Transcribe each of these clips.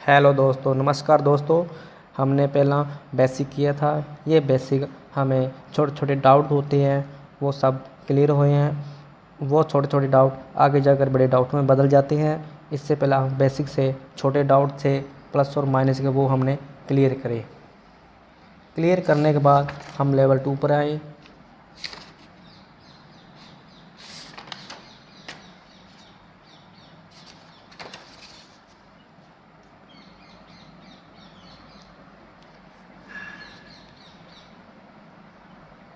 Hello दोस्तों, नमस्कार दोस्तों। हमने पहला बेसिक किया था। ये बेसिक हमें छोटे छोटे डाउट होते हैं वो सब क्लियर हुए हैं। वो छोटे छोटे डाउट आगे जाकर बड़े डाउट में बदल जाते हैं। इससे पहला हम बेसिक से छोटे डाउट थे प्लस और माइनस के, वो हमने क्लियर करे। क्लियर करने के बाद हम लेवल 2 पर आए।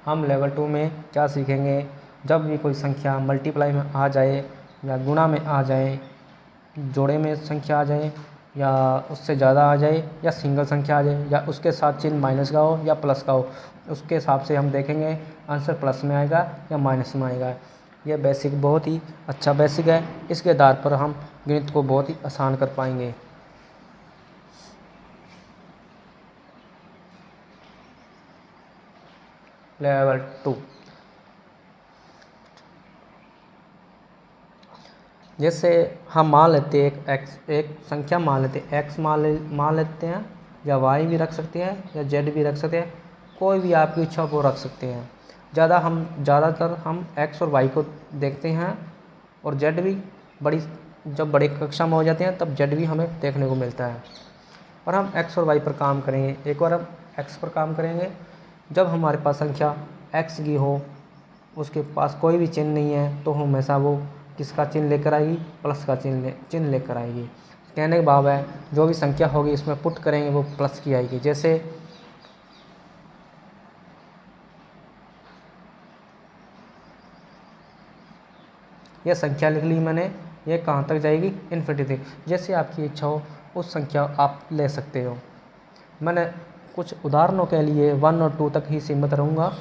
हम लेवल 2 में क्या सीखेंगे, जब भी कोई संख्या मल्टीप्लाई में आ जाए या गुणा में आ जाए, जोड़े में संख्या आ जाए या उससे ज़्यादा आ जाए या सिंगल संख्या आ जाए या उसके साथ चिन्ह माइनस का हो या प्लस का हो, उसके हिसाब से हम देखेंगे आंसर प्लस में आएगा या माइनस में आएगा। यह बेसिक बहुत ही अच्छा बेसिक है। इसके आधार पर हम गणित को बहुत ही आसान कर पाएंगे। लेवल 2, जैसे हम मान लेते हैं एक संख्या मान लेते हैं एक्स मान लेते हैं, या वाई भी रख सकते हैं या जेड भी रख सकते हैं। कोई भी आपकी इच्छा को रख सकते हैं। ज़्यादातर हम एक्स और वाई को देखते हैं, और जेड भी जब बड़ी कक्षा में हो जाते हैं तब जेड भी हमें देखने को मिलता है। और हम एक्स और वाई पर काम करेंगे। एक बार हम एक्स पर काम करेंगे। जब हमारे पास संख्या एक्स की हो, उसके पास कोई भी चिन्ह नहीं है, तो हमेशा वो किसका चिन्ह लेकर आएगी, प्लस का चिन्ह लेकर आएगी। कहने का भाव है जो भी संख्या होगी इसमें पुट करेंगे वो प्लस की आएगी। जैसे यह संख्या लिख ली मैंने, ये कहाँ तक जाएगी, इन्फिनिटी तक। जैसे आपकी इच्छा हो उस संख्या आप ले सकते हो। मैंने कुछ उदाहरणों के लिए 1 और 2 तक ही सीमित रहूँगा,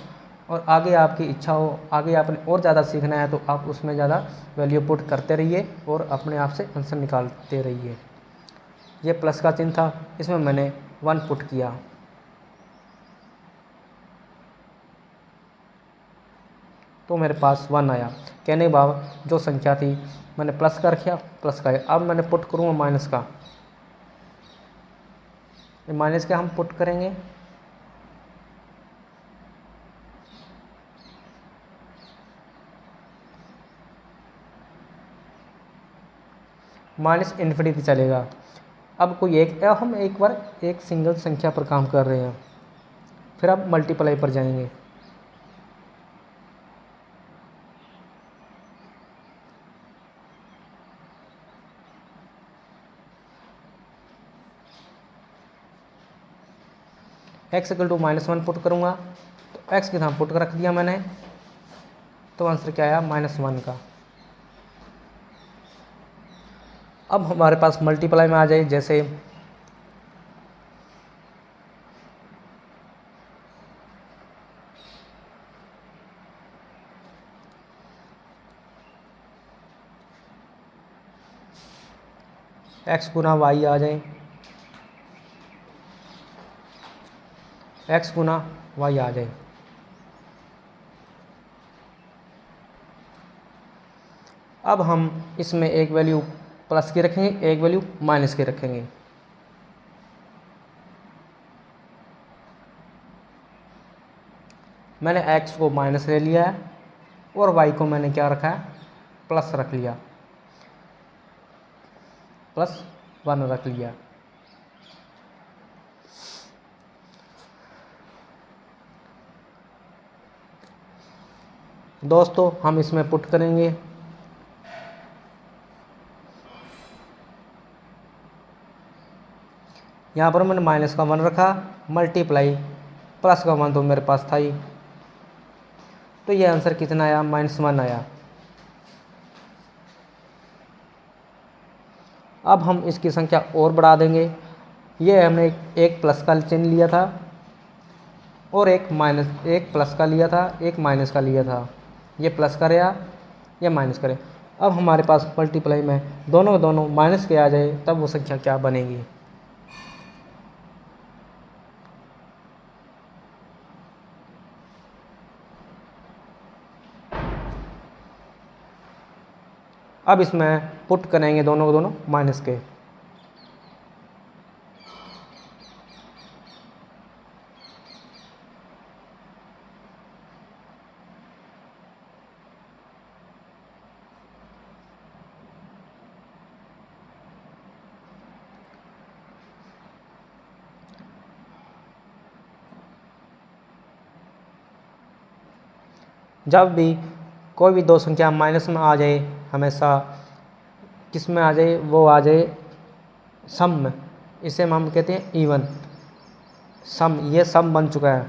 और आगे आपकी इच्छा हो, आगे आपने और ज़्यादा सीखना है तो आप उसमें ज़्यादा वैल्यू पुट करते रहिए और अपने आप से आंसर निकालते रहिए। ये प्लस का चिन्ह था, इसमें मैंने 1 पुट किया तो मेरे पास 1 आया। कहने के बाद जो संख्या थी मैंने प्लस का रखा, प्लस का आया। अब मैंने पुट करूँगा माइनस का। माइनस का हम पुट करेंगे, माइनस इन्फिनिटी चलेगा। अब हम एक बार एक सिंगल संख्या पर काम कर रहे हैं, फिर अब मल्टीप्लाई पर जाएंगे। x इक्वल टू -1 पुट करूँगा तो x के साथ पुट कर रख दिया मैंने, तो आंसर क्या आया, -1 का। अब हमारे पास मल्टीप्लाई में आ जाए, जैसे x गुना वाई आ जाए, x गुना वाई आ जाए। अब हम इसमें एक वैल्यू प्लस की रखेंगे, एक वैल्यू माइनस की रखेंगे। मैंने x को माइनस ले लिया है और y को मैंने क्या रखा है, प्लस रख लिया, +1 रख लिया। दोस्तों हम इसमें पुट करेंगे, यहाँ पर मैंने माइनस का 1 रखा, मल्टीप्लाई प्लस का 1 तो मेरे पास था ही, तो ये आंसर कितना आया, -1 आया। अब हम इसकी संख्या और बढ़ा देंगे। ये हमने एक प्लस का चिन्ह लिया था और एक प्लस का लिया था, एक माइनस का लिया था। ये प्लस का रहा, ये माइनस का रहा। अब हमारे पास मल्टीप्लाई में दोनों माइनस के आ जाए तब वो संख्या क्या बनेगी। अब इसमें पुट करेंगे दोनों माइनस के। जब भी कोई भी दो संख्या माइनस में आ जाए, हमेशा किस में आ जाए, वो आ जाए सम में। इसे हम कहते हैं इवन सम। ये सम बन चुका है,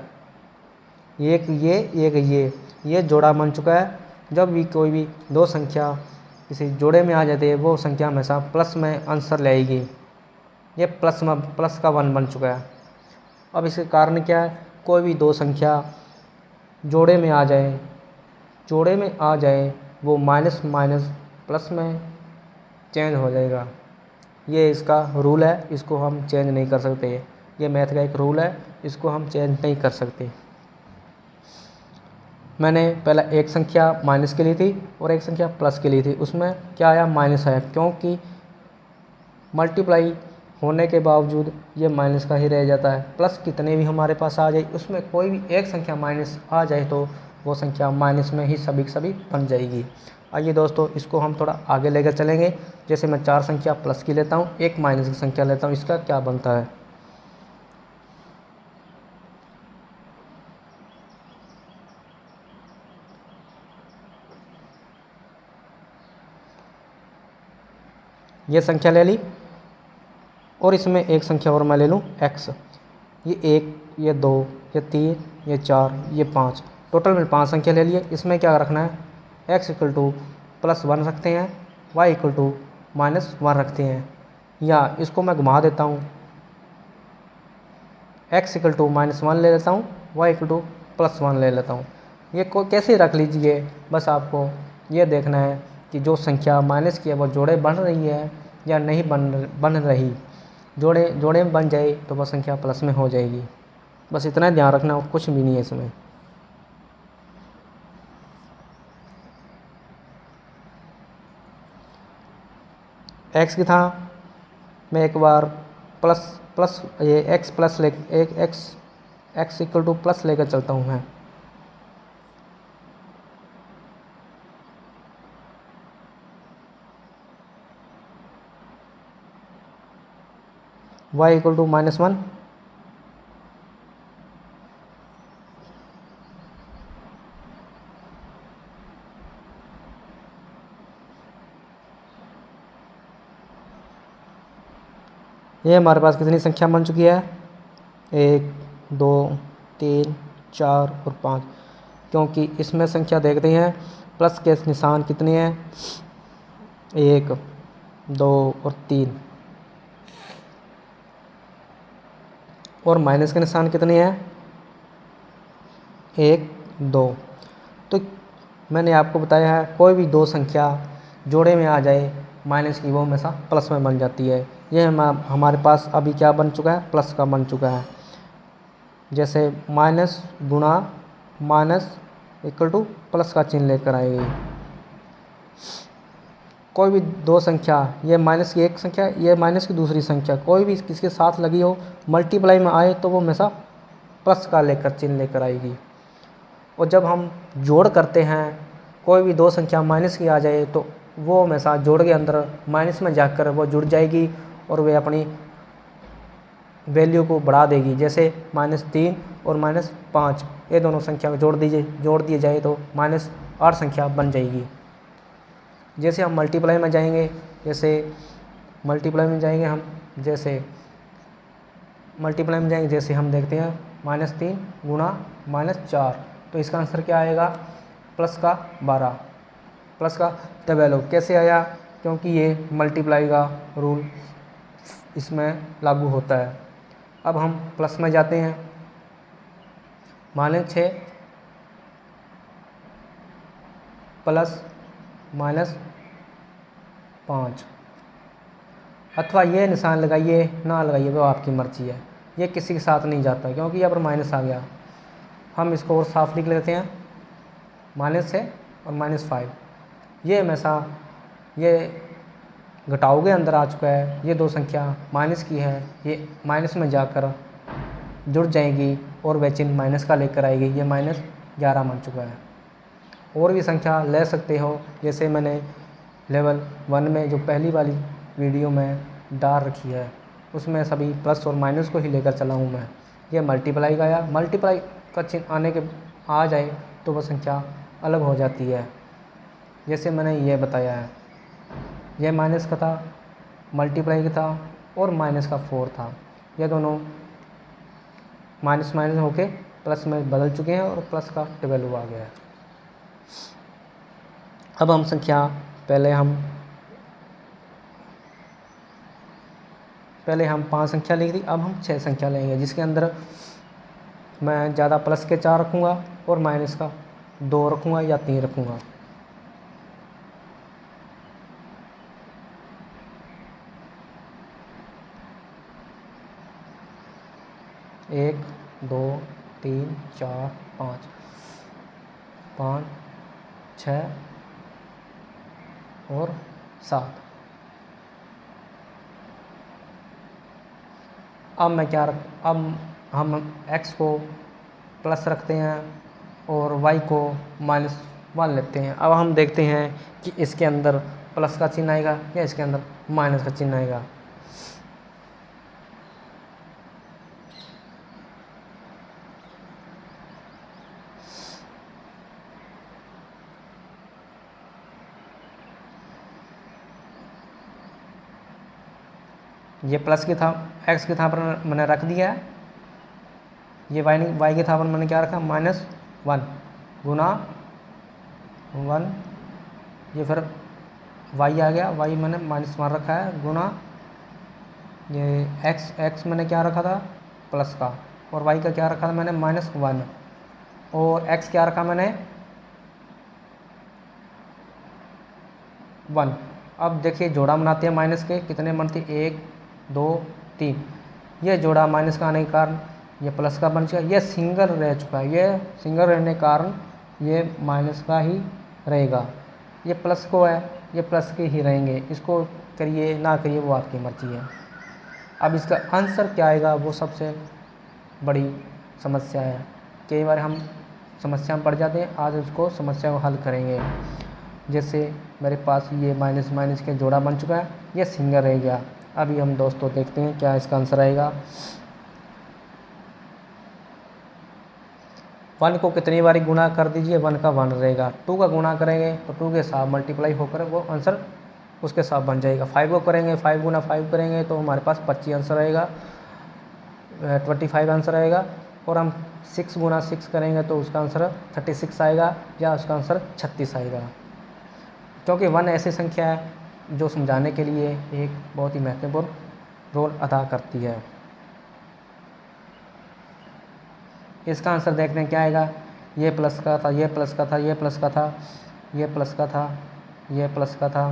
एक ये जोड़ा बन चुका है। जब भी कोई भी दो संख्या किसी जोड़े में आ जाती है, वो संख्या हमेशा प्लस में आंसर ले आएगी। ये प्लस का 1 बन चुका है। अब इसके कारण क्या है, कोई भी दो संख्या जोड़े में आ जाए वो माइनस माइनस प्लस में चेंज हो जाएगा। ये इसका रूल है, इसको हम चेंज नहीं कर सकते। ये मैथ का एक रूल है, इसको हम चेंज नहीं कर सकते। मैंने पहला एक संख्या माइनस के लिए थी और एक संख्या प्लस के लिए थी, उसमें क्या आया, माइनस आया, क्योंकि मल्टीप्लाई होने के बावजूद ये माइनस का ही रह जाता है। प्लस कितने भी हमारे पास आ जाए, उसमें कोई भी एक संख्या माइनस आ जाए तो वो संख्या माइनस में ही सभी की सभी बन जाएगी। आइए दोस्तों, इसको हम थोड़ा आगे लेकर चलेंगे। जैसे मैं 4 संख्या प्लस की लेता हूँ, एक माइनस की संख्या लेता हूँ, इसका क्या बनता है। ये संख्या ले ली और इसमें एक संख्या और मैं ले लूँ x। ये 1, ये 2, ये 3, ये 4, ये 5, टोटल में 5 संख्या ले लिए। इसमें क्या रखना है, x इक्वल टू +1 रखते हैं, y इक्वल टू -1 रखते हैं, या इसको मैं घुमा देता हूँ, x इक्वल टू -1 ले लेता हूँ, y इक्वल टू +1 ले लेता हूँ। ये को कैसे रख लीजिए, बस आपको ये देखना है कि जो संख्या माइनस की है वो जोड़े बन रही है या नहीं बन रही। जोड़े में बन जाए तो वह संख्या प्लस में हो जाएगी। बस इतना ध्यान रखना, और कुछ भी नहीं है इसमें। x की था, मैं एक बार प्लस ये x प्लस ले एक x इक्वल टू प्लस लेकर चलता हूँ मैं। y इक्वल टू -1, ये हमारे पास कितनी संख्या बन चुकी है, 1, 2, 3, 4 और 5। क्योंकि इसमें संख्या देखते हैं प्लस के निशान कितने हैं, 1, 2 और 3, और माइनस के निशान कितने हैं, 1, 2। तो मैंने आपको बताया है, कोई भी दो संख्या जोड़े में आ जाए माइनस की, वो हमेशा प्लस में बन जाती है। ये हमारे पास अभी क्या बन चुका है, प्लस का बन चुका है। जैसे माइनस गुणा माइनस इक्वल टू प्लस का चिन्ह लेकर आएगी। कोई भी दो संख्या, ये माइनस की एक संख्या, ये माइनस की दूसरी संख्या, कोई भी किसके साथ लगी हो, मल्टीप्लाई में आए तो वो हमेशा प्लस का चिन्ह लेकर आएगी। और जब हम जोड़ करते हैं, कोई भी दो संख्या माइनस की आ जाए तो वो हमेशा जोड़ के अंदर माइनस में जाकर वो जुड़ जाएगी और वे अपनी वैल्यू को बढ़ा देगी। जैसे -3 और -5, ये दोनों संख्या को जोड़ दिए जाए तो -8 संख्या बन जाएगी। जैसे हम मल्टीप्लाई में जाएंगे, जैसे हम देखते हैं -3 गुणा -4, तो इसका आंसर क्या आएगा, प्लस का 12, प्लस का 12। कैसे आया, क्योंकि ये मल्टीप्लाई का रूल इसमें लागू होता है। अब हम प्लस में जाते हैं, -6 प्लस -5, अथवा ये निशान लगाइए ना लगाइए, वो आपकी मर्जी है। ये किसी के साथ नहीं जाता क्योंकि यहाँ पर माइनस आ गया। हम इसको और साफ लिख लेते हैं, -6 और -5। ये हमेशा ये घटाव के अंदर आ चुका है। ये दो संख्या माइनस की है, ये माइनस में जाकर जुड़ जाएगी और वह चिन्ह माइनस का लेकर आएगी। ये -11 बन चुका है। और भी संख्या ले सकते हो, जैसे मैंने लेवल 1 में जो पहली वाली वीडियो में डाल रखी है, उसमें सभी प्लस और माइनस को ही लेकर चला हूँ मैं। ये मल्टीप्लाई का आया, मल्टीप्लाई का चिन्ह आ जाए तो वह संख्या अलग हो जाती है। जैसे मैंने ये बताया है, ये माइनस का था, मल्टीप्लाई का था और माइनस का 4 था। ये दोनों माइनस माइनस होके प्लस में बदल चुके हैं और प्लस का 12 आ गया है। अब हम संख्या पहले हम 5 संख्या लिख दी, अब हम 6 संख्या लेंगे, जिसके अंदर मैं ज़्यादा प्लस के 4 रखूँगा और माइनस का 2 रखूँगा या 3 रखूँगा। एक, 2, 3, 4, 5, 5, 6 और 7। अब हम x को प्लस रखते हैं और y को -1 लेते हैं। अब हम देखते हैं कि इसके अंदर प्लस का चिन्ह आएगा या इसके अंदर माइनस का चिन्ह आएगा। ये प्लस की था, x की था पर मैंने रख दिया है। ये y की था पर मैंने क्या रखा, -1 गुना 1, ये फिर y आ गया, y मैंने -1 रखा है गुना ये x मैंने क्या रखा था, प्लस का, और y का क्या रखा था मैंने, -1, और x क्या रखा मैंने 1। अब देखिए जोड़ा बनाते हैं माइनस के, कितने बनते, 1, 2, 3। ये जोड़ा माइनस का आने के कारण ये प्लस का बन चुका, ये सिंगल रह चुका है। ये सिंगल रहने के कारण ये माइनस का ही रहेगा। ये प्लस को है, ये प्लस के ही रहेंगे। इसको करिए ना करिए वो आपकी मर्जी है। अब इसका आंसर क्या आएगा वो सबसे बड़ी समस्या है। कई बार हम समस्या में पड़ जाते हैं, आज उसको समस्या को हल करेंगे। जैसे मेरे पास ये माइनस माइनस के जोड़ा बन चुका है, ये सिंगल रह गया। अभी हम दोस्तों देखते हैं क्या इसका आंसर आएगा। 1 को कितनी बारी गुणा कर दीजिए, 1 का 1 रहेगा। 2 का गुणा करेंगे तो 2 के साथ मल्टीप्लाई होकर वो आंसर उसके साथ बन जाएगा। 5 को करेंगे, 5 गुना 5 करेंगे तो हमारे पास 25 आंसर आएगा, 25 आंसर आएगा। और हम 6 गुना 6 करेंगे तो उसका आंसर 36 आएगा या उसका आंसर 36 आएगा। क्योंकि 1 ऐसी संख्या है जो समझाने के लिए एक बहुत ही महत्वपूर्ण रोल अदा करती है। इसका आंसर देखने क्या आएगा, ये प्लस का था, ये प्लस का था, ये प्लस का था, ये प्लस का था, ये प्लस का था,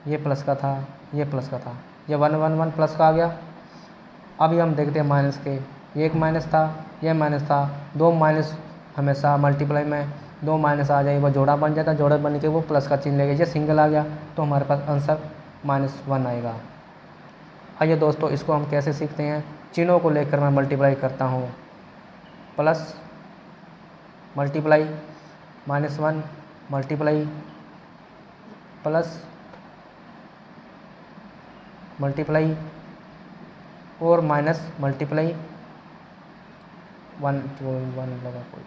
ये प्लस का था, ये प्लस का था, ये 1 1 1 प्लस का आ गया। अभी हम देखते हैं माइनस के, एक माइनस था, ये माइनस था, 2 माइनस हमेशा मल्टीप्लाई में 2 माइनस आ जाए वो जोड़ा बन जाता है, जोड़ा बन के वो प्लस का चिन्ह लेगा। ये सिंगल आ गया तो हमारे पास आंसर -1 आएगा। आइए दोस्तों इसको हम कैसे सीखते हैं। चिन्हों को लेकर मैं मल्टीप्लाई करता हूँ, plus multiply -1 multiply plus multiply और माइनस मल्टीप्लाई 1 लगा कोई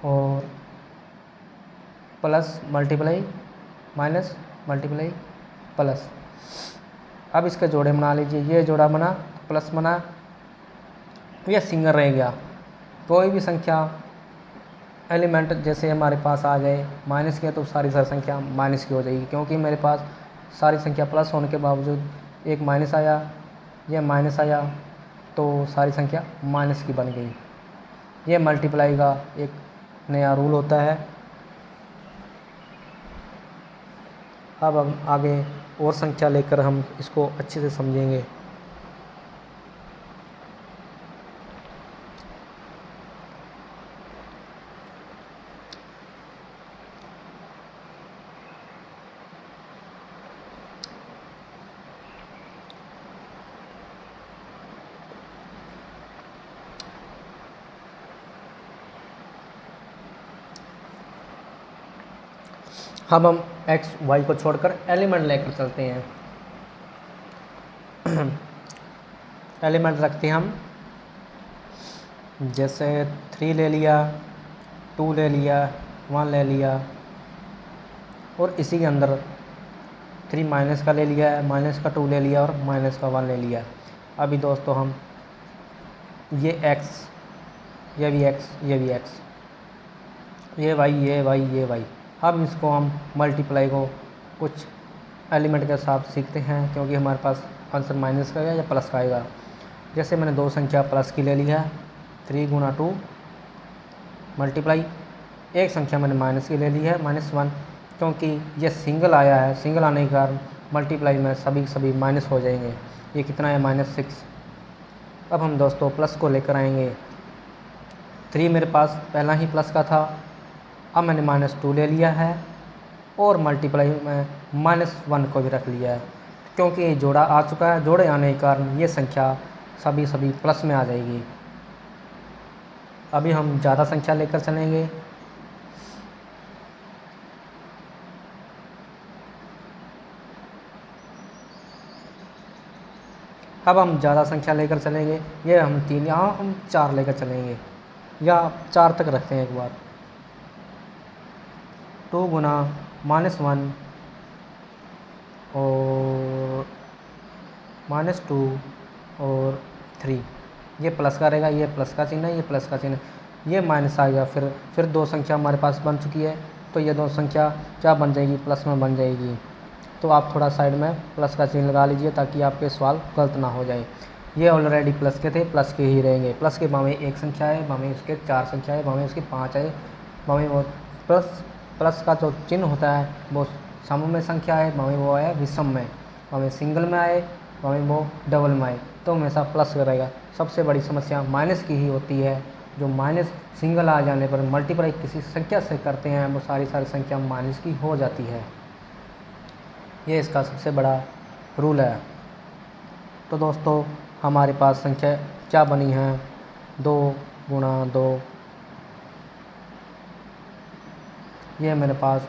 और plus multiply minus multiply plus. अब इसके जोड़े बना लीजिए, ये जोड़ा बना, प्लस बना, यह सिंगल रह गया। कोई भी संख्या एलिमेंट जैसे हमारे पास आ जाए माइनस के तो सारी संख्या माइनस की हो जाएगी, क्योंकि मेरे पास सारी संख्या प्लस होने के बावजूद एक माइनस आया, यह माइनस आया तो सारी संख्या माइनस की बन गई। यह मल्टीप्लाई का एक नया रूल होता है। अब हम आगे और संख्या लेकर हम इसको अच्छे से समझेंगे। अब हम x y को छोड़कर एलिमेंट लेकर चलते हैं। एलिमेंट रखते हैं हम जैसे 3 ले लिया, 2 ले लिया, 1 ले लिया, और इसी के अंदर 3 माइनस का ले लिया है, माइनस का 2 ले लिया और माइनस का 1 ले लिया। अभी दोस्तों हम ये x, ये भी x, ये भी x, ये y, ये y, ये y, अब इसको हम मल्टीप्लाई को कुछ एलिमेंट के साथ सीखते हैं, क्योंकि हमारे पास आंसर माइनस का आएगा या प्लस का आएगा। जैसे मैंने 2 संख्या प्लस की ले ली है, 3 गुना 2 मल्टीप्लाई, एक संख्या मैंने माइनस की ले ली है, -1, क्योंकि ये सिंगल आया है, सिंगल आने के कारण मल्टीप्लाई में सभी माइनस हो जाएंगे। ये कितना है, -6। अब हम दोस्तों प्लस को लेकर आएंगे। 3 मेरे पास पहला ही प्लस का था, अब मैंने -2 ले लिया है और मल्टीप्लाई में -1 को भी रख लिया है, क्योंकि ये जोड़ा आ चुका है। जोड़े आने के कारण ये संख्या सभी प्लस में आ जाएगी। अभी हम ज़्यादा संख्या लेकर चलेंगे। अब हम ज़्यादा संख्या लेकर चलेंगे, ये हम 3, यहाँ हम 4 लेकर चलेंगे, या 4 तक रखते हैं एक बार। 2 गुना -1 और -2 और 3, ये प्लस का रहेगा, ये प्लस का चिन्ह है, ये प्लस का चिन्ह है, ये माइनस आ गया। फिर 2 संख्या हमारे पास बन चुकी है, तो ये 2 संख्या क्या बन जाएगी, प्लस में बन जाएगी। तो आप थोड़ा साइड में प्लस का चिन्ह लगा लीजिए, ताकि आपके सवाल गलत ना हो जाए। ये ऑलरेडी प्लस के थे, प्लस के ही रहेंगे। प्लस के भावे 1 संख्या है, भावे उसके 4 संख्या है, भावे उसके 5 है, भावे वो प्लस का जो चिन्ह होता है वो सम में संख्या है, भावे वो है विषम में, भावे सिंगल में आए, भावे वो डबल में आए, तो हमेशा प्लस रहेगा। सबसे बड़ी समस्या माइनस की ही होती है, जो माइनस सिंगल आ जाने पर मल्टीप्लाई किसी संख्या से करते हैं, वो सारी संख्या माइनस की हो जाती है। ये इसका सबसे बड़ा रूल है। तो दोस्तों हमारे पास संख्या क्या बनी है, 2 गुना 2, ये मेरे पास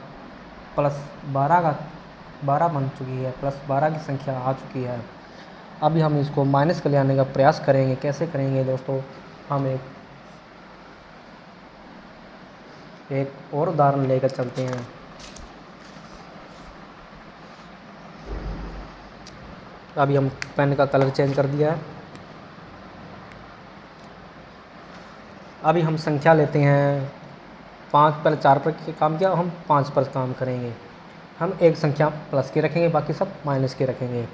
+12 बन चुकी है, +12 की संख्या आ चुकी है। अभी हम इसको माइनस के ले आने का प्रयास करेंगे। कैसे करेंगे दोस्तों, हम एक और उदाहरण लेकर चलते हैं। अभी हम पेन का कलर चेंज कर दिया है। अभी हम संख्या लेते हैं 5 पर, 4 पर काम किया, हम 5 पर काम करेंगे। हम एक संख्या प्लस की रखेंगे, बाकी सब माइनस की रखेंगे।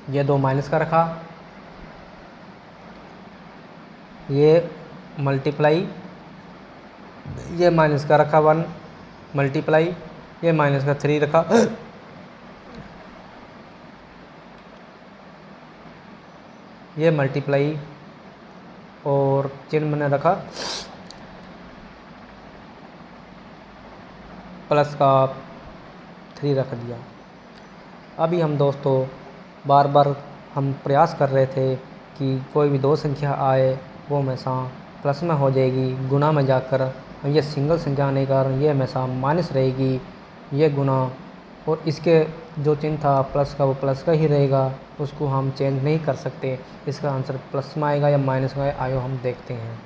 ये 2 माइनस का रखा, ये मल्टीप्लाई, ये माइनस का रखा 1 मल्टीप्लाई, ये माइनस का 3 रखा, ये मल्टीप्लाई और चिन्ह मैंने रखा प्लस का 3 रख दिया। अभी हम दोस्तों बार बार हम प्रयास कर रहे थे कि कोई भी 2 संख्या आए वो हमेशा प्लस में हो जाएगी, गुना में जाकर ये सिंगल संख्या आने के कारण ये हमेशा माइनस रहेगी, ये गुना, और इसके जो चिन्ह था प्लस का वो प्लस का ही रहेगा, उसको हम चेंज नहीं कर सकते। इसका आंसर प्लस में आएगा या माइनस में आएगा, हम देखते हैं।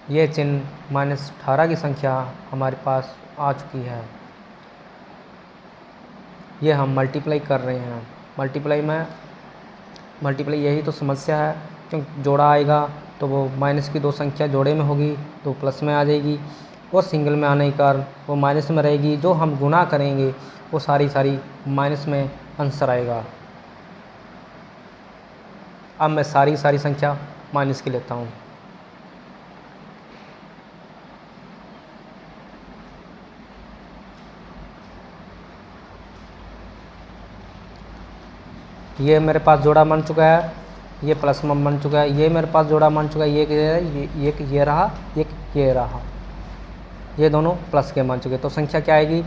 ये चिन्ह -18 की संख्या हमारे पास आ चुकी है। ये हम मल्टीप्लाई कर रहे हैं। मल्टीप्लाई यही तो समस्या है, क्योंकि जोड़ा आएगा तो वो माइनस की 2 संख्या जोड़े में होगी तो प्लस में आ जाएगी, और सिंगल में आने के कारण वो माइनस में रहेगी। जो हम गुना करेंगे वो सारी माइनस में आंसर आएगा। अब मैं सारी संख्या माइनस की लेता हूँ। ये मेरे पास जोड़ा बन चुका है, ये प्लस में बन चुका है, ये मेरे पास जोड़ा बन चुका है, ये रहा, ये रहा, ये दोनों प्लस के बन चुके। तो संख्या क्या आएगी,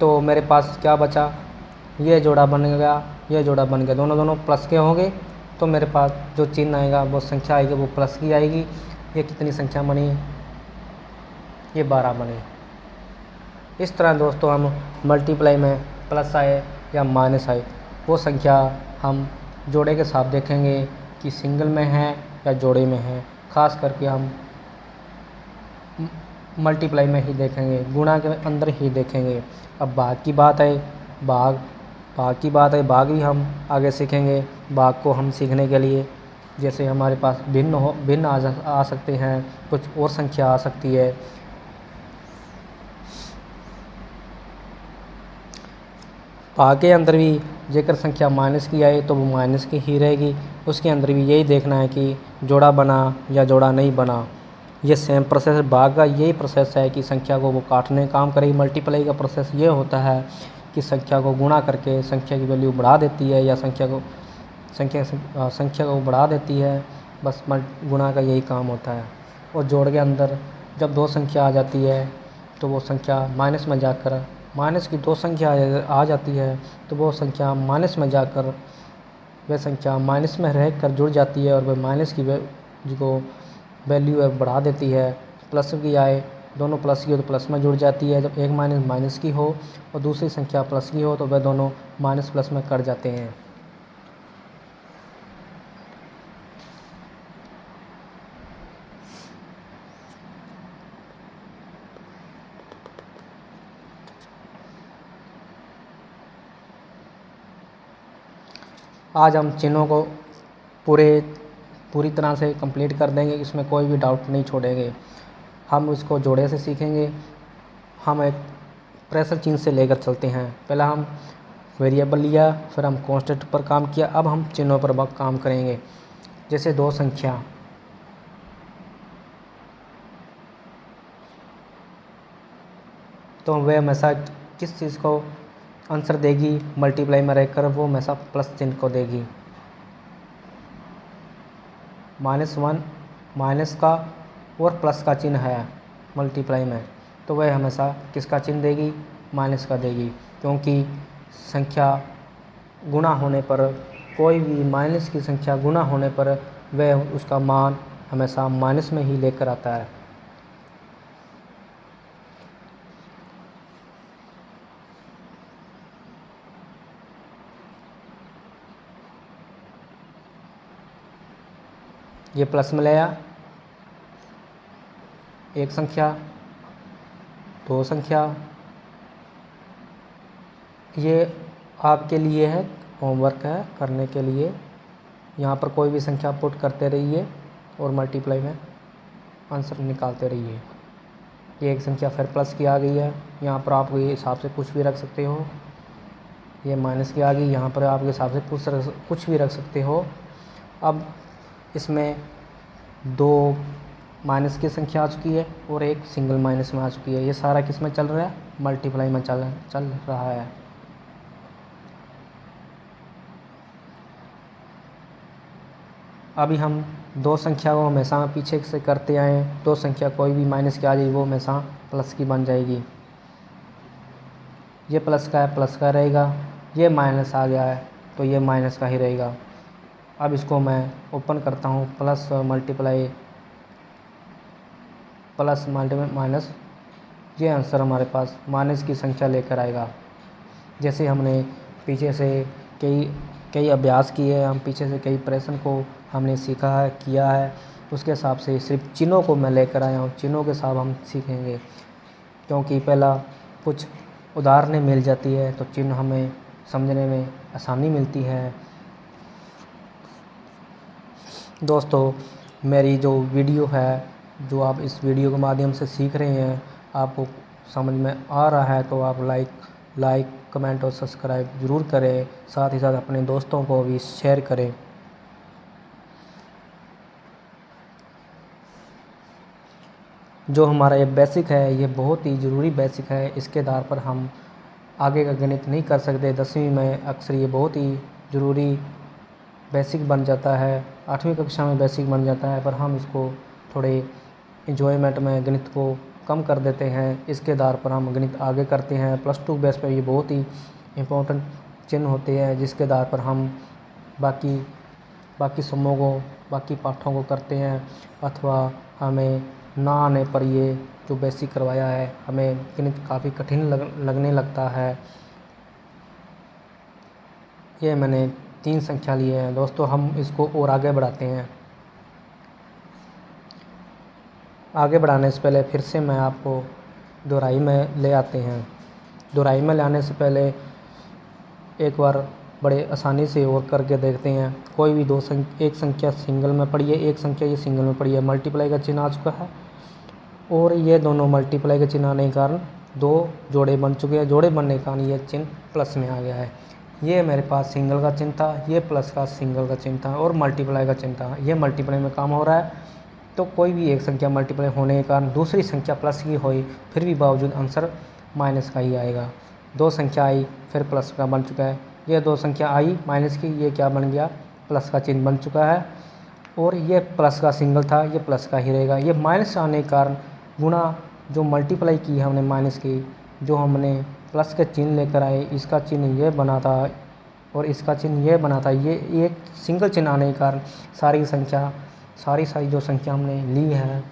तो मेरे पास क्या बचा, ये जोड़ा बन गया, ये जोड़ा बन गया, दोनों प्लस के होंगे, तो मेरे पास जो चिन्ह आएगा वो संख्या आएगी वो प्लस की आएगी। ये कितनी संख्या बनी, ये 12 बने। इस तरह दोस्तों हम मल्टीप्लाई में प्लस आए या माइनस आए, वो संख्या हम जोड़े के साथ देखेंगे कि सिंगल में है या जोड़े में है। ख़ास करके हम मल्टीप्लाई में ही देखेंगे, गुणा के अंदर ही देखेंगे। अब भाग की बात है, भाग भी हम आगे सीखेंगे। भाग को हम सीखने के लिए जैसे हमारे पास भिन्न आ सकते हैं, कुछ और संख्या आ सकती है। भाग के अंदर भी जेकर संख्या माइनस की आए तो वो माइनस की ही रहेगी। उसके अंदर भी यही देखना है कि जोड़ा बना या जोड़ा नहीं बना। ये सेम प्रोसेस भाग का यही प्रोसेस है कि संख्या को वो काटने का काम करेगी। मल्टीप्लाई का प्रोसेस ये होता है कि संख्या को गुणा करके संख्या की वैल्यू बढ़ा देती है या संख्या को बढ़ा देती है। बस गुणा का यही काम होता है। और जोड़ के अंदर जब दो संख्या आ जाती है तो वो संख्या माइनस में जाकर माइनस की दो संख्या आ जाती है तो वो संख्या माइनस में जाकर वह संख्या माइनस में रह कर जुड़ जाती है और वह माइनस की जो वैल्यू है बढ़ा देती है। प्लस की आए, दोनों प्लस की हो तो प्लस में जुड़ जाती है। जब एक माइनस माइनस की हो और दूसरी संख्या प्लस की हो तो वह दोनों माइनस प्लस में कट जाते हैं। आज हम चिन्हों को पूरी तरह से कंप्लीट कर देंगे, इसमें कोई भी डाउट नहीं छोड़ेंगे। हम इसको जोड़े से सीखेंगे। हम एक प्रेशर चिन्ह से लेकर चलते हैं। पहला हम वेरिएबल लिया, फिर हम कांस्टेंट पर काम किया, अब हम चिन्हों पर काम करेंगे। जैसे दो संख्या, तो वह हमेशा किस चीज़ को आंसर देगी, मल्टीप्लाई में रहकर वो हमेशा प्लस चिन्ह को देगी। -1 माइनस का और प्लस का चिन्ह है मल्टीप्लाई में, तो वह हमेशा किसका चिन्ह देगी, माइनस का देगी। क्योंकि संख्या गुणा होने पर, कोई भी माइनस की संख्या गुणा होने पर वह उसका मान हमेशा माइनस में ही लेकर आता है। ये प्लस में लाया, एक संख्या, दो संख्या। ये आपके लिए है, होमवर्क है करने के लिए। यहाँ पर कोई भी संख्या पुट करते रहिए और मल्टीप्लाई में आंसर निकालते रहिए। ये एक संख्या फिर प्लस की आ गई है, यहाँ पर आप ये हिसाब से कुछ भी रख सकते हो। ये माइनस की आ गई, यहाँ पर आपके हिसाब से कुछ भी रख सकते हो। अब इसमें दो माइनस की संख्या आ चुकी है और एक सिंगल माइनस में आ चुकी है। ये सारा किस में चल रहा है, मल्टीप्लाई में चल रहा है। अभी हम दो संख्या को हमेशा पीछे से करते आए, दो संख्या कोई भी माइनस की आ जाएगी वो हमेशा प्लस की बन जाएगी। ये प्लस का है, प्लस का रहेगा। ये माइनस आ गया है तो ये माइनस का ही रहेगा। अब इसको मैं ओपन करता हूँ, प्लस मल्टीप्लाई माइनस, ये आंसर हमारे पास माइनस की संख्या लेकर आएगा। जैसे हमने पीछे से कई अभ्यास किए, हम पीछे से कई प्रश्न को हमने सीखा है, किया है, उसके हिसाब से सिर्फ चिन्हों को मैं लेकर आया हूँ। चिन्हों के साथ हम सीखेंगे, क्योंकि पहला कुछ उदाहरणें मिल जाती है तो चिन्ह हमें समझने में आसानी मिलती है। दोस्तों, मेरी जो वीडियो है, जो आप इस वीडियो के माध्यम से सीख रहे हैं, आपको समझ में आ रहा है तो आप लाइक कमेंट और सब्सक्राइब ज़रूर करें। साथ ही साथ अपने दोस्तों को भी शेयर करें। जो हमारा ये बेसिक है, ये बहुत ही ज़रूरी बेसिक है। इसके आधार पर हम आगे का गणित नहीं कर सकते। 10वीं में अक्सर ये बहुत ही ज़रूरी बेसिक बन जाता है, 8वीं कक्षा में बेसिक बन जाता है, पर हम इसको थोड़े एंजॉयमेंट में गणित को कम कर देते हैं। इसके आधार पर हम गणित आगे करते हैं। +2 बेस पर ये बहुत ही इम्पोर्टेंट चिन्ह होते हैं, जिसके आधार पर हम बाकी समूहों को, बाकी पाठों को करते हैं। अथवा हमें ना आने पर ये जो बेसिक करवाया है, हमें गणित काफ़ी कठिन लगने लगता है। ये मैंने 3 संख्या लिए हैं दोस्तों। हम इसको और आगे बढ़ाते हैं। आगे बढ़ाने से पहले फिर से मैं आपको दोहराई में ले आते हैं। दोहराई में लाने से पहले एक बार बड़े आसानी से और करके देखते हैं। कोई भी एक संख्या सिंगल में पड़ी है, एक संख्या ये सिंगल में पड़ी है, मल्टीप्लाई का चिन्ह आ चुका है और ये दोनों मल्टीप्लाई का चिन्ह आने के कारण 2 जोड़े बन चुके हैं। जोड़े बनने के कारण ये चिन्ह प्लस में आ गया है। ये मेरे पास सिंगल का चिन्ह था, ये प्लस का सिंगल का चिन्ह था और मल्टीप्लाई का चिन्ह था। ये मल्टीप्लाई में काम हो रहा है, तो कोई भी एक संख्या मल्टीप्लाई होने के कारण दूसरी संख्या प्लस की हुई फिर भी बावजूद आंसर माइनस का ही आएगा। 2 संख्या आई फिर प्लस का बन चुका है। ये 2 संख्या आई माइनस की, ये क्या बन गया, प्लस का चिन्ह बन चुका है। और ये प्लस का सिंगल था, ये प्लस का ही रहेगा। ये माइनस आने के कारण गुणा जो मल्टीप्लाई की है हमने माइनस की, जो हमने प्लस के चिन्ह लेकर आए, इसका चिन्ह ये बना था और इसका चिन्ह ये बना था। ये एक सिंगल चिन्ह आने के कारण सारी जो संख्या हमने ली है,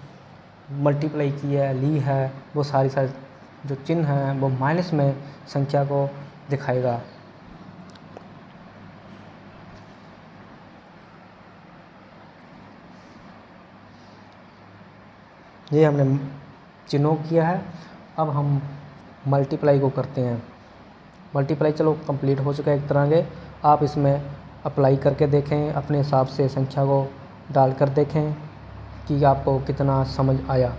मल्टीप्लाई की है, ली है, वो सारी जो चिन्ह है वो माइनस में संख्या को दिखाएगा। ये हमने चिन्हों किया है। अब हम मल्टीप्लाई को करते हैं। मल्टीप्लाई चलो कंप्लीट हो चुका है एक तरह के। आप इसमें अप्लाई करके देखें, अपने हिसाब से संख्या को डालकर देखें कि आपको कितना समझ आया।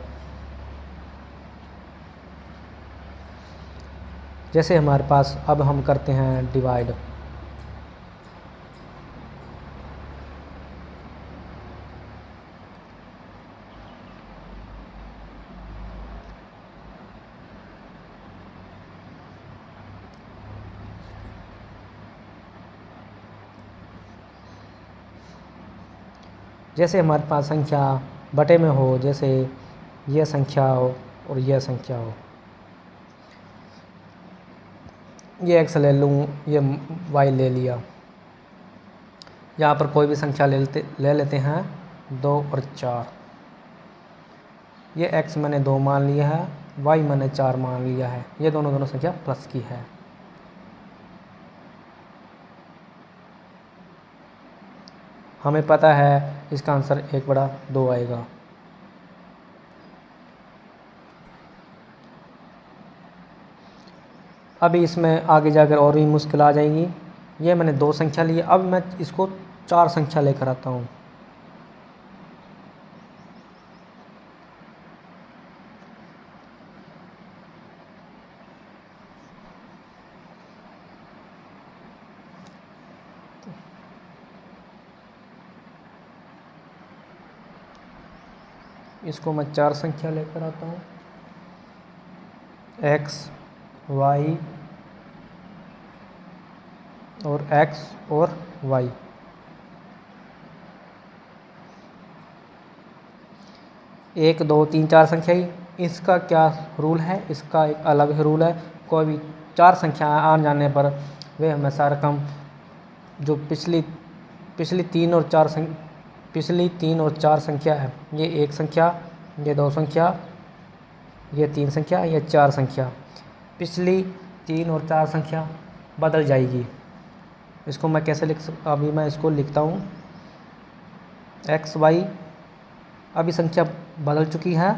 जैसे हमारे पास अब हम करते हैं डिवाइड। जैसे हमारे पास संख्या बटे में हो, जैसे यह संख्या हो और यह संख्या हो, ये x ले लूँ, ये y ले लिया। यहाँ पर कोई भी संख्या ले लेते हैं 2 और 4। ये x मैंने 2 मान लिया है, y मैंने 4 मान लिया है। ये दोनों संख्या प्लस की है। हमें पता है इसका आंसर 1/2 आएगा। अभी इसमें आगे जाकर और भी मुश्किल आ जाएगी। ये मैंने 2 संख्या ली है, अब मैं इसको 4 संख्या लेकर आता हूँ। इसको मैं 4 संख्या लेकर आता हूँ। x, y और x और y। एक 2 3 4 संख्या ही। इसका क्या रूल है, इसका एक अलग ही रूल है। कोई भी 4 संख्या आ जाने पर वे हमेशा रकम जो पिछली 3 और 4 संख्या है, ये 1 संख्या, ये 2 संख्या, ये 3 संख्या, ये 4 संख्या, पिछली 3 और 4 संख्या बदल जाएगी। इसको मैं कैसे अभी मैं इसको लिखता हूँ x y। अभी संख्या बदल चुकी है,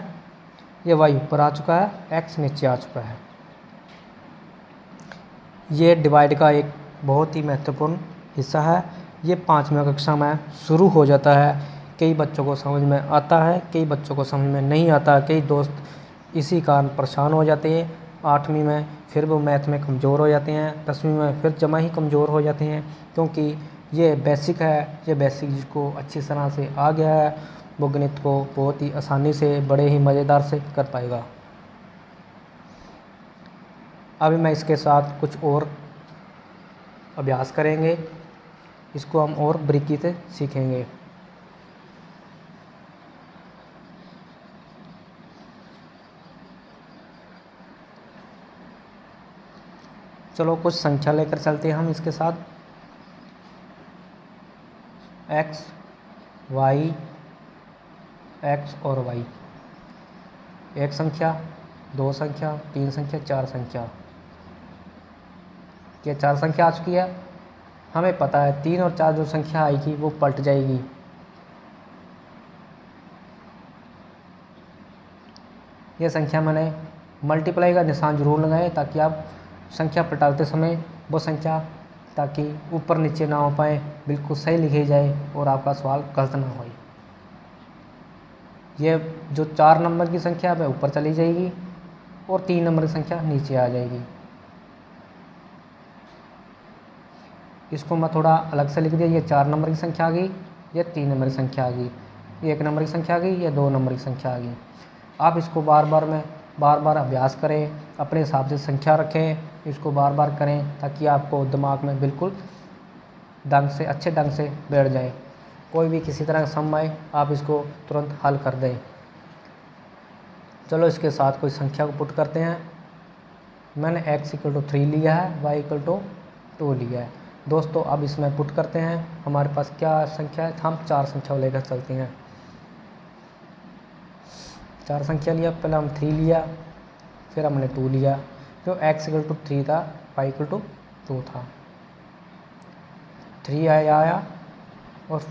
ये y ऊपर आ चुका है, x नीचे आ चुका है। ये डिवाइड का एक बहुत ही महत्वपूर्ण हिस्सा है। ये 5वीं कक्षा में शुरू हो जाता है। कई बच्चों को समझ में आता है, कई बच्चों को समझ में नहीं आता। कई दोस्त इसी कारण परेशान हो जाते हैं। 8वीं में फिर वो मैथ में कमज़ोर हो जाते हैं, 10वीं में फिर जमा ही कमज़ोर हो जाते हैं, क्योंकि ये बेसिक है। ये बेसिक जिसको अच्छी तरह से आ गया है, वो गणित को बहुत ही आसानी से, बड़े ही मज़ेदार से कर पाएगा। अभी मैं इसके साथ कुछ और अभ्यास करेंगे, इसको हम और बारीकी से सीखेंगे। चलो कुछ संख्या लेकर चलते हैं हम इसके साथ। x, y, x और y। 1 संख्या, 2 संख्या, 3 संख्या, 4 संख्या। ये 4 संख्या आ चुकी है। हमें पता है 3 और 4 जो संख्या आएगी वो पलट जाएगी। ये संख्या मैंने मल्टीप्लाई का निशान जरूर लगाएं ताकि आप संख्या पलटाते समय वो संख्या ताकि ऊपर नीचे ना हो पाए, बिल्कुल सही लिखी जाए और आपका सवाल गलत ना हो। ये जो 4 नंबर की संख्या है ऊपर चली जाएगी और 3 नंबर की संख्या नीचे आ जाएगी। इसको मैं थोड़ा अलग से लिख दिया। ये 4 नंबर की संख्या आ गई, ये 3 नंबर की संख्या आ गई, ये 1 नंबर की संख्या आ गई, ये 2 नंबर की संख्या आ गई। आप इसको बार बार अभ्यास करें, अपने हिसाब से संख्या रखें, इसको बार बार करें ताकि आपको दिमाग में बिल्कुल अच्छे ढंग से बैठ जाए। कोई भी किसी तरह का सम आए आप इसको तुरंत हल कर दें। चलो इसके साथ कोई संख्या को पुट करते हैं। मैंने x = 3 लिया है, y = 2 लिया है। दोस्तों अब इसमें पुट करते हैं। हमारे पास क्या संख्या है, हम 4 संख्या को लेकर चलते हैं। 4 संख्या लिया, पहले हम 3 लिया, फिर हमने 2 लिया। जो x = 3 था, y = 2 था। 3 आया और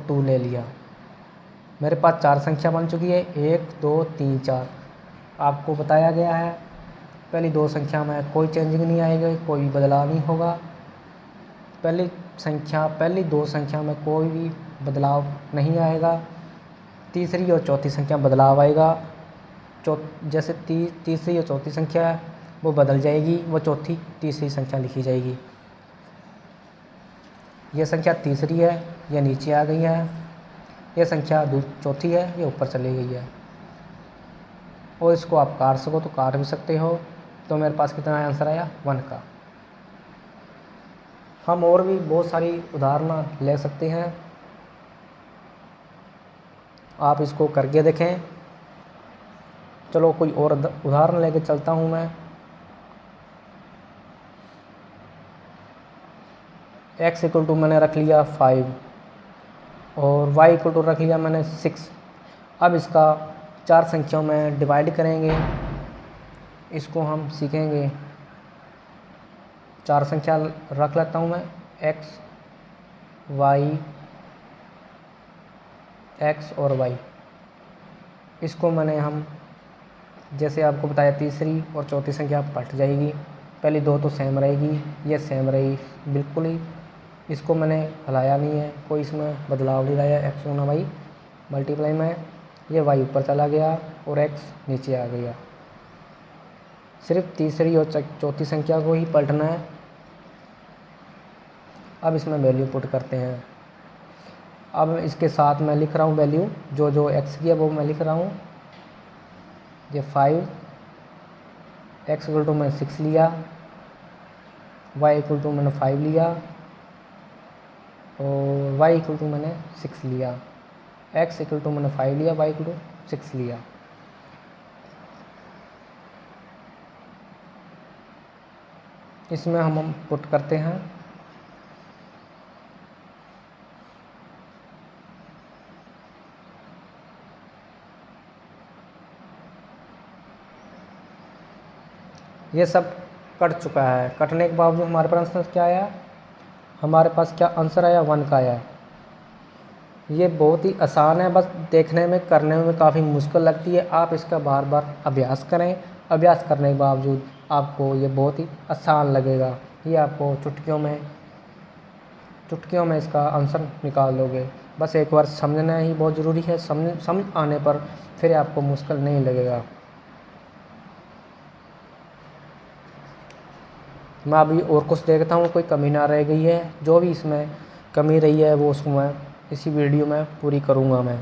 2 ले लिया। मेरे पास 4 संख्या बन चुकी है, 1 2 3 4। आपको बताया गया है पहली 2 संख्या में कोई चेंजिंग नहीं आएगी, कोई बदलाव नहीं होगा। पहली 2 संख्या में कोई भी बदलाव नहीं आएगा। तीसरी और चौथी संख्या बदलाव आएगा। जैसे तीसरी और चौथी संख्या है वो बदल जाएगी, वो चौथी तीसरी संख्या लिखी जाएगी। ये संख्या तीसरी है, ये नीचे आ गई है। ये संख्या चौथी है, ये ऊपर चली गई है। और इसको आप काट सको तो काट भी सकते हो। तो मेरे पास कितना आंसर आया, 1 का। हम और भी बहुत सारी उदाहरण ले सकते हैं, आप इसको करके देखें। चलो कोई और उदाहरण लेके चलता हूँ मैं। x = मैंने रख लिया 5 और y = रख लिया मैंने 6। अब इसका 4 संख्याओं में डिवाइड करेंगे, इसको हम सीखेंगे। 4 संख्या रख लेता हूँ मैं, x और y। इसको हम जैसे आपको बताया तीसरी और चौथी संख्या पलट जाएगी। पहली 2 तो सेम रहेगी, ये सेम रही बिल्कुल ही। इसको मैंने हलाया नहीं है, कोई इसमें बदलाव नहीं लाया। x गुना y मल्टीप्लाई में ये y ऊपर चला गया और x नीचे आ गया। सिर्फ तीसरी और चौथी संख्या को ही पलटना है। अब इसमें वैल्यू पुट करते हैं। अब इसके साथ मैं लिख रहा हूँ वैल्यू, जो x की है वो मैं लिख रहा हूँ। ये 5, x = मैंने 6 लिया, y = मैंने 5 लिया और y = मैंने 6 लिया। x = मैंने 5 लिया, y = 6 लिया। इसमें हम पुट करते हैं। ये सब कट चुका है। कटने के बावजूद हमारे पास आंसर क्या आया, हमारे पास क्या आंसर आया, 1 का आया। ये बहुत ही आसान है, बस देखने में करने में काफ़ी मुश्किल लगती है। आप इसका बार बार अभ्यास करें, अभ्यास करने के बावजूद आपको ये बहुत ही आसान लगेगा। ये आपको चुटकियों में इसका आंसर निकाल लोगे। बस एक बार समझना ही बहुत ज़रूरी है। समझ आने पर फिर आपको मुश्किल नहीं लगेगा। मैं अभी और कुछ देखता हूँ कोई कमी ना रह गई है। जो भी इसमें कमी रही है वो उसको मैं इसी वीडियो में पूरी करूँगा मैं।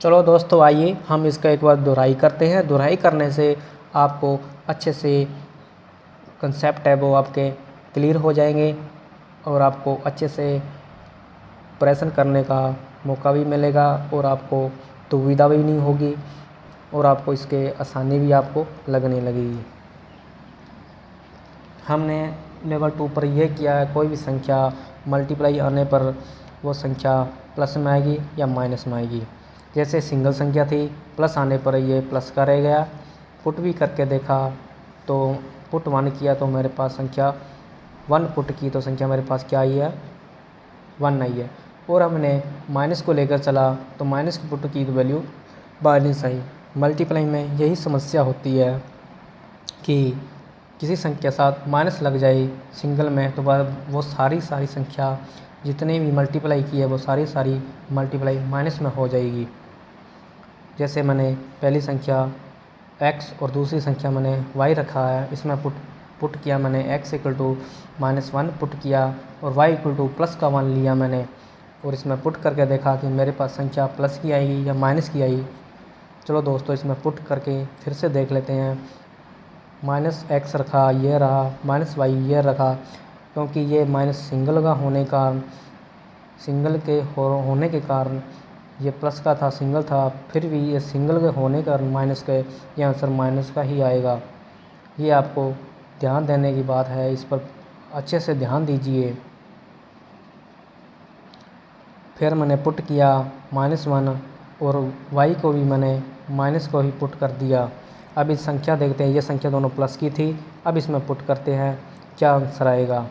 चलो दोस्तों आइए हम इसका एक बार दोहराई करते हैं। दोहराई करने से आपको अच्छे से कंसेप्ट है वो आपके क्लियर हो जाएंगे और आपको अच्छे से प्रश्न करने का मौका भी मिलेगा और आपको दुविधा भी नहीं होगी और आपको इसके आसानी भी आपको लगने लगेगी। हमने लेवल 2 पर यह किया है, कोई भी संख्या मल्टीप्लाई आने पर वो संख्या प्लस में आएगी या माइनस में आएगी। जैसे सिंगल संख्या थी, प्लस आने पर ये प्लस का रह गया। पुट भी करके देखा तो पुट 1 किया तो मेरे पास संख्या 1 पुट की तो संख्या मेरे पास क्या आई है, 1 आई है। और हमने माइनस को लेकर चला तो माइनस की पुट की तो वैल्यू माइनस आई। मल्टीप्लाई में यही समस्या होती है कि किसी संख्या के साथ माइनस लग जाए सिंगल में तो वो सारी संख्या जितने भी मल्टीप्लाई की है वो सारी मल्टीप्लाई माइनस में हो जाएगी। जैसे मैंने पहली संख्या x और दूसरी संख्या मैंने y रखा है, इसमें पुट किया मैंने x = -1 पुट किया और y = +1 लिया मैंने और इसमें पुट करके देखा कि मेरे पास संख्या प्लस की आएगी या माइनस की आएगी। चलो दोस्तों इसमें पुट करके फिर से देख लेते हैं। -x रखा, ये रहा, -y ये रखा, क्योंकि ये माइनस सिंगल का होने के कारण ये प्लस का था, सिंगल था, फिर भी ये सिंगल के होने के कारण माइनस के, ये आंसर माइनस का ही आएगा। ये आपको ध्यान देने की बात है, इस पर अच्छे से ध्यान दीजिए। फिर मैंने पुट किया -1 और y को भी मैंने माइनस को ही पुट कर दिया। अब इस संख्या देखते हैं, ये संख्या दोनों प्लस की थी। अब इसमें पुट करते हैं, क्या आंसर आएगा।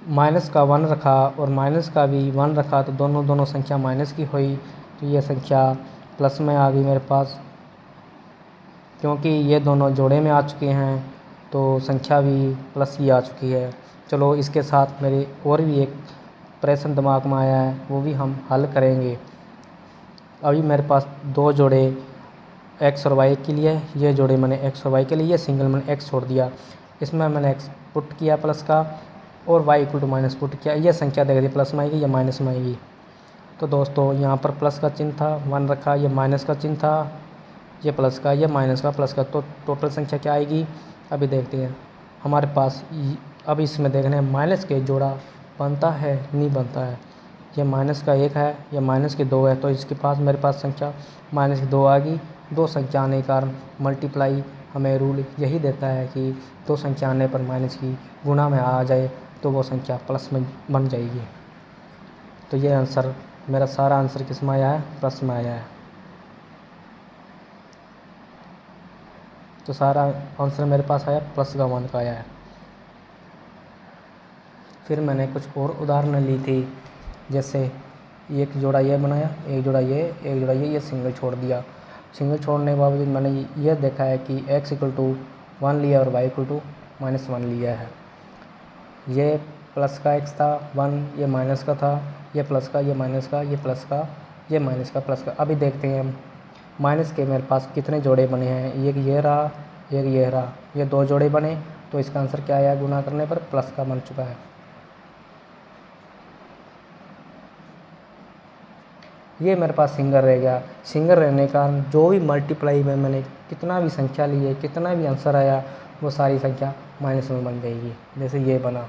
माइनस का 1 रखा और माइनस का भी 1 रखा तो दोनों संख्या माइनस की हुई, तो ये संख्या प्लस में आ गई मेरे पास। क्योंकि ये दोनों जोड़े में आ चुके हैं तो संख्या भी प्लस ही आ चुकी है। चलो इसके साथ मेरे और भी एक प्रश्न दिमाग में आया है, वो भी हम हल करेंगे। अभी मेरे पास 2 जोड़े x और y के लिए, ये जोड़े मैंने x और y के लिए, ये सिंगल मैंने x छोड़ दिया। इसमें मैंने x पुट किया प्लस का और y = माइनस पुट किया। ये संख्या देख दी प्लस में आएगी या माइनस में आएगी। तो दोस्तों यहाँ पर प्लस का चिन्ह था, 1 रखा, ये माइनस का चिन्ह था, ये प्लस का, ये माइनस का, प्लस का, तो टोटल संख्या क्या आएगी अभी देखते हैं। हमारे पास अब इसमें देखना है माइनस के जोड़ा बनता है नहीं बनता है। ये माइनस का 1 है, ये माइनस के 2 है, तो इसके पास मेरे पास संख्या -2 आ गई। 2 संख्या आने के कारण मल्टीप्लाई हमें रूल यही देता है कि 2 संख्या आने पर माइनस की गुणा में आ जाए तो वो संख्या प्लस में बन जाएगी। तो ये आंसर मेरा सारा आंसर किस में आया है, प्लस में आया है। तो सारा आंसर मेरे पास आया प्लस का 1 का आया है। फिर मैंने कुछ और उदाहरण ली थी, जैसे एक जोड़ा ये बनाया, एक जोड़ा ये सिंगल छोड़ दिया। सिंगल छोड़ने के बावजूद मैंने ये देखा है कि x = 1 लिया और y = -1 लिया है। ये प्लस का x था 1, ये माइनस का था, ये प्लस का, ये माइनस का, ये प्लस का, ये माइनस का, प्लस का। अभी देखते हैं माइनस के मेरे पास कितने जोड़े बने हैं। एक ये रहा, एक ये रहा, ये 2 जोड़े बने, तो इसका आंसर क्या आया, गुना करने पर प्लस का बन चुका है। ये मेरे पास सिंगल रह गया। सिंगल रहने के कारण जो भी मल्टीप्लाई में मैंने कितना भी संख्या ली है, कितना भी आंसर आया, वो सारी संख्या माइनस में बन जाएगी। जैसे ये बना,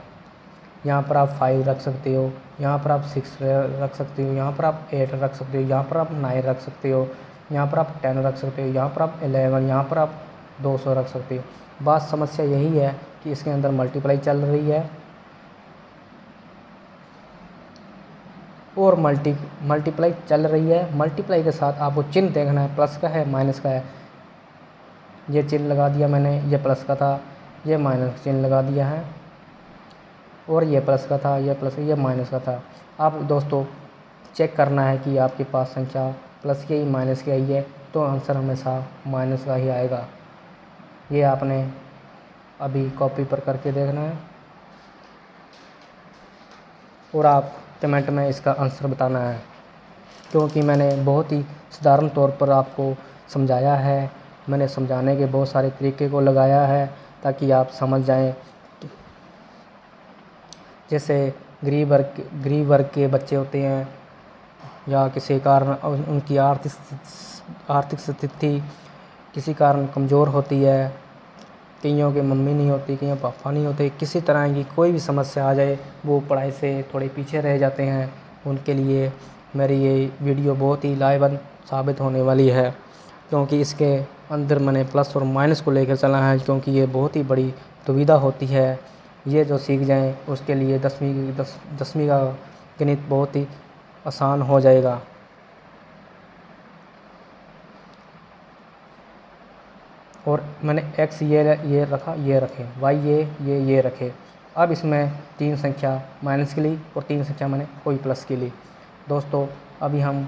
यहाँ पर आप 5 रख सकते हो, यहाँ पर आप 6 रख सकते हो, यहाँ पर आप 8 रख सकते हो, यहाँ पर आप 9 रख सकते हो, यहाँ पर आप 10 रख सकते हो, यहाँ पर आप 11, यहाँ पर आप 200 रख सकते हो। बात समस्या यही है कि इसके अंदर मल्टीप्लाई चल रही है और मल्टीप्लाई चल रही है। मल्टीप्लाई के साथ आपको चिन्ह देखना है, प्लस का है माइनस का है। ये चिन्ह लगा दिया मैंने, ये प्लस का था, ये माइनस चिन्ह लगा दिया है, और ये प्लस का था, ये प्लस, ये माइनस का था। आप दोस्तों चेक करना है कि आपके पास संख्या प्लस की माइनस की आई है, तो आंसर हमेशा माइनस का ही आएगा। ये आपने अभी कॉपी पर करके देखना है और आप कमेंट में इसका आंसर बताना है, क्योंकि मैंने बहुत ही साधारण तौर पर आपको समझाया है। मैंने समझाने के बहुत सारे तरीके को लगाया है ताकि आप समझ जाएं। जैसे गरीब वर्ग के बच्चे होते हैं या किसी कारण उनकी आर्थिक स्थिति किसी कारण कमज़ोर होती है, कईयों के मम्मी नहीं होती, कईयों पापा नहीं होते, किसी तरह की कोई भी समस्या आ जाए वो पढ़ाई से थोड़े पीछे रह जाते हैं, उनके लिए मेरी ये वीडियो बहुत ही लाभदायक साबित होने वाली है, क्योंकि इसके अंदर मैंने प्लस और माइनस को लेकर चला है, क्योंकि ये बहुत ही बड़ी दुविधा होती है। ये जो सीख जाएं उसके लिए 10वीं का गणित बहुत ही आसान हो जाएगा। और मैंने x ये रखा, ये रखे, y ये रखे। अब इसमें 3 संख्या माइनस की ली और 3 संख्या मैंने कोई प्लस की ली। दोस्तों अभी हम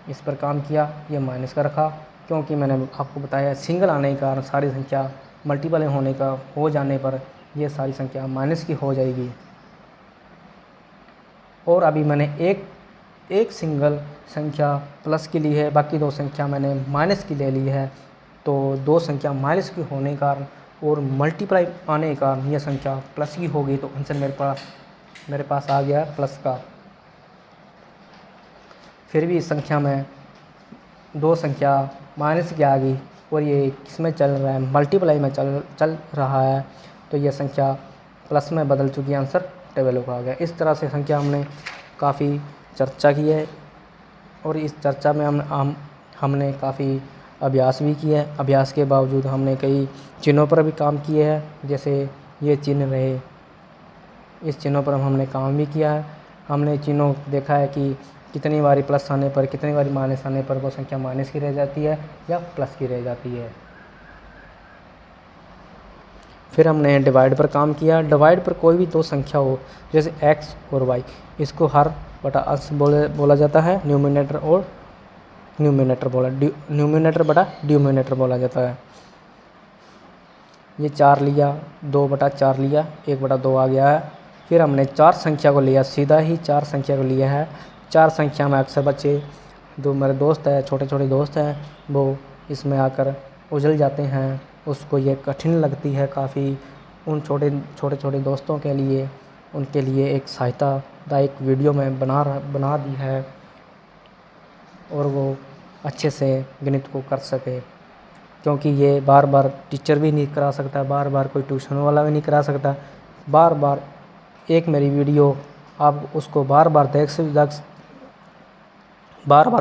इस पर काम किया, ये माइनस का रखा, क्योंकि मैंने आपको बताया सिंगल आने के कारण सारी संख्या मल्टीपल होने का हो जाने पर ये सारी संख्या माइनस की हो जाएगी। और अभी मैंने एक सिंगल संख्या प्लस की ली है, बाकी 2 संख्या मैंने माइनस की ले ली है। तो 2 संख्या माइनस की होने के कारण और मल्टीप्लाई आने के कारण यह संख्या प्लस की होगी, तो आंसर मेरे पास आ गया प्लस का। फिर भी इस संख्या में 2 संख्या माइनस की आ गई और ये किसमें चल रहा है, मल्टीप्लाई में चल रहा है, तो यह संख्या प्लस में बदल चुकी है, आंसर टेबल को आ गया। इस तरह से संख्या हमने काफ़ी चर्चा की है और इस चर्चा में हमने काफ़ी अभ्यास भी किया है। अभ्यास के बावजूद हमने कई चिन्हों पर भी काम किए हैं, जैसे ये चिन्ह रहे, इस चिन्हों पर हमने काम भी किया है। हमने चिन्हों देखा है कि कितनी बारी प्लस आने पर, कितनी बारी माइनस आने पर वो संख्या माइनस की रह जाती है या प्लस की रह जाती है। फिर हमने डिवाइड पर काम किया। डिवाइड पर कोई भी 2 संख्या हो, जैसे x और y, इसको हर बटा अंश बोला जाता है, न्यूमिनेटर और न्यूमिनेटर बटा डिनोमिनेटर बोला जाता है। ये 4 लिया, 2/4 लिया, 1/2 आ गया है। फिर हमने 4 संख्या को लिया, सीधा ही 4 संख्या को लिया है। 4 संख्या में अक्सर बच्चे, जो मेरे दोस्त हैं, छोटे छोटे दोस्त हैं, वो इसमें आकर उलझ जाते हैं, उसको ये कठिन लगती है काफ़ी। उन छोटे दोस्तों के लिए, उनके लिए एक सहायतादायक वीडियो मैं बना दी है और वो अच्छे से गणित को कर सके, क्योंकि ये बार बार टीचर भी नहीं करा सकता, बार बार कोई ट्यूशन वाला भी नहीं करा सकता। बार बार एक मेरी वीडियो आप उसको बार बार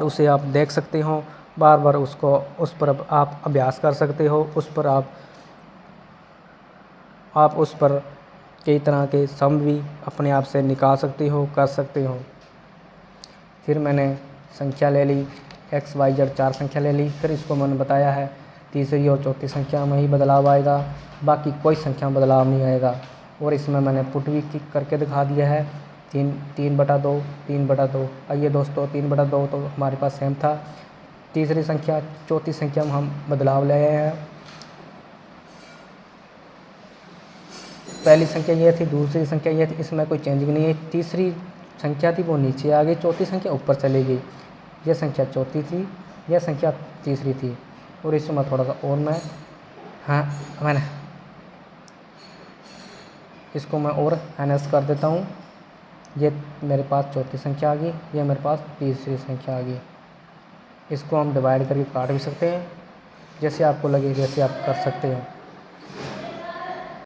उसे आप देख सकते हो, बार बार उस पर आप अभ्यास कर सकते हो, उस पर आप उस पर कई तरह के सम भी अपने आप से निकाल सकते हो, कर सकते हो। फिर मैंने संख्या ले ली, x y z 4 संख्या ले ली। फिर इसको मैंने बताया है तीसरी और चौथी संख्या में ही बदलाव आएगा, बाकी कोई संख्या में बदलाव नहीं आएगा। और इसमें मैंने पुट भी करके दिखा दिया है, 3/2। आइए दोस्तों, 3/2 तो हमारे पास सेम था। तीसरी संख्या, चौथी संख्या में हम बदलाव ले आए हैं। पहली संख्या ये थी, दूसरी संख्या ये थी, इसमें कोई चेंजिंग नहीं है। तीसरी संख्या थी वो नीचे आ गई, चौथी संख्या ऊपर चली गई। यह संख्या चौथी थी, यह संख्या तीसरी थी। और इसमें थोड़ा सा और मैंने इसको मैं और एनएस कर देता हूँ। ये मेरे पास चौथी संख्या आ गई, ये मेरे पास तीसरी संख्या आ गई। इसको हम डिवाइड करके काट भी सकते हैं, जैसे आपको लगे वैसे आप कर सकते हो।